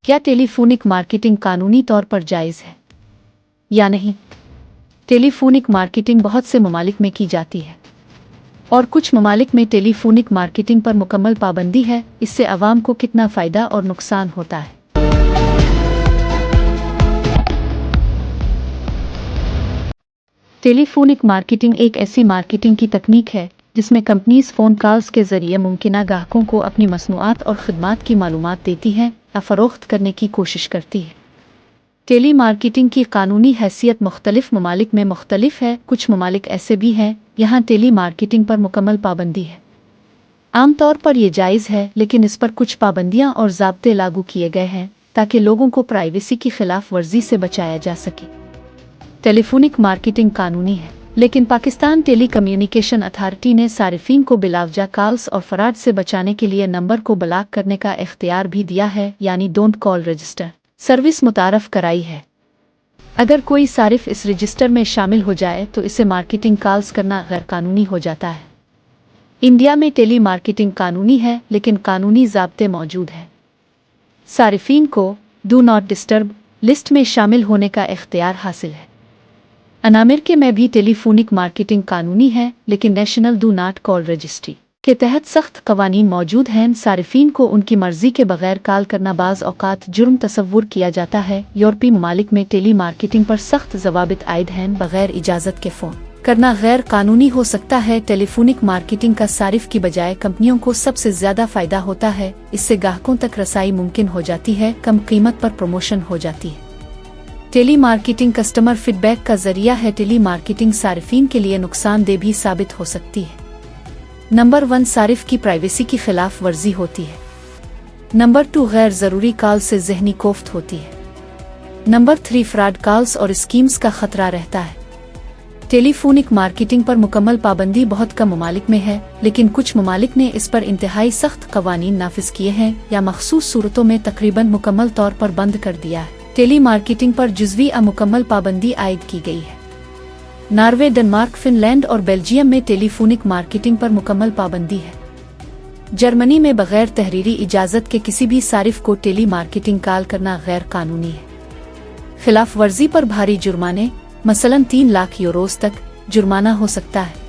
क्या telephonic marketing कानूनी तौर पर जायज़ है या नहीं? टेलीफोनिक मार्केटिंग बहुत से ममालिक में की जाती है और कुछ ममालिक में टेलीफोनिक मार्केटिंग पर मुकम्मल पाबंदी है। इससे अवाम को कितना फ़ायदा और नुकसान होता है? टेलीफोनिक मार्केटिंग एक ऐसी मार्केटिंग की तकनीक है जिसमें कंपनीज फ़ोन कॉल्स के ज़रिए मुमकिना ग्राहकों को अपनी मसनूआत और ख़िदमात की मालूमात देती हैं या फ़रोख्त करने की कोशिश करती है। टेली मार्केटिंग की कानूनी हैसियत मुख्तलिफ ममालिक में मुख्तलिफ है। कुछ ममालिक ऐसे भी हैं यहाँ टेली मार्केटिंग पर मुकम्मल पाबंदी है। आमतौर पर यह जायज़ है, लेकिन इस पर कुछ पाबंदियाँ और ज़ाब्ते लागू किए गए हैं ताकि लोगों को प्राइवेसी की खिलाफ वर्जी से बचाया जा सके। टेलीफोनिक मार्केटिंग कानूनी है, लेकिन पाकिस्तान टेली कम्युनिकेशन अथॉरिटी ने सारिफीन को बिलावजा कॉल्स और फराड से बचाने के लिए नंबर को ब्लॉक करने का इख्तियार भी दिया है, यानी डोंट कॉल रजिस्टर सर्विस मुतारफ कराई है। अगर कोई सारिफ इस रजिस्टर में शामिल हो जाए तो इसे मार्केटिंग कॉल्स करना गैर कानूनी हो जाता है। इंडिया में टेली मार्केटिंग कानूनी है, लेकिन कानूनी ज़ाब्ते मौजूद हैं। सारिफीन को डू नॉट डिस्टर्ब लिस्ट में शामिल होने का इख्तियार हासिल है। अमेरिका में भी टेलीफोनिक मार्केटिंग कानूनी है, लेकिन national do not call registry के तहत सख्त कवानीन मौजूद हैं। सारिफीन को उनकी मर्जी के बगैर कॉल करना बाज़ औक़ात जुर्म तस्वुर किया जाता है। यूरोपीय ममालिक में टेली मार्केटिंग पर सख्त ज़वाबित आयद हैं। बगैर इजाज़त के फ़ोन करना गैर कानूनी हो सकता है। टेलीफोनिक मार्केटिंग का सारिफ की बजाय कंपनियों को सबसे ज़्यादा फ़ायदा होता है। इससे ग्राहकों तक रसाई मुमकिन हो जाती है, कम कीमत पर प्रमोशन हो जाती है। टेली मार्केटिंग कस्टमर फीडबैक का जरिया है। टेली मार्केटिंग सारिफीन के लिए नुकसानदेह भी साबित हो सकती है। नंबर 1, सारिफ की प्राइवेसी की खिलाफ वर्जी होती है। नंबर 2, गैर ज़रूरी कॉल से ज़हनी कोफ्त होती है। नंबर 3, फ्रॉड कॉल्स और स्कीम्स का खतरा रहता है। टेलीफोनिक मार्केटिंग पर मुकम्मल पाबंदी बहुत कम ममालिक में है, लेकिन कुछ ममालिक ने इस पर इंतहाई सख्त कवानीन नाफिज किए हैं या मखसूस सूरतों में तकरीबन मुकम्मल तौर पर बंद कर दिया है। टेली मार्केटिंग पर जुज़वी मुकम्मल पाबंदी आयद की गई है। नॉर्वे, डेनमार्क, फिनलैंड और बेल्जियम में टेलीफोनिक मार्केटिंग पर मुकम्मल पाबंदी है। जर्मनी में बगैर तहरीरी इजाज़त के किसी भी सारिफ को टेली मार्केटिंग कॉल करना गैर कानूनी है। खिलाफ वर्जी पर भारी जुर्माने, मसलन 3 लाख यूरोज़ तक जुर्माना हो सकता है।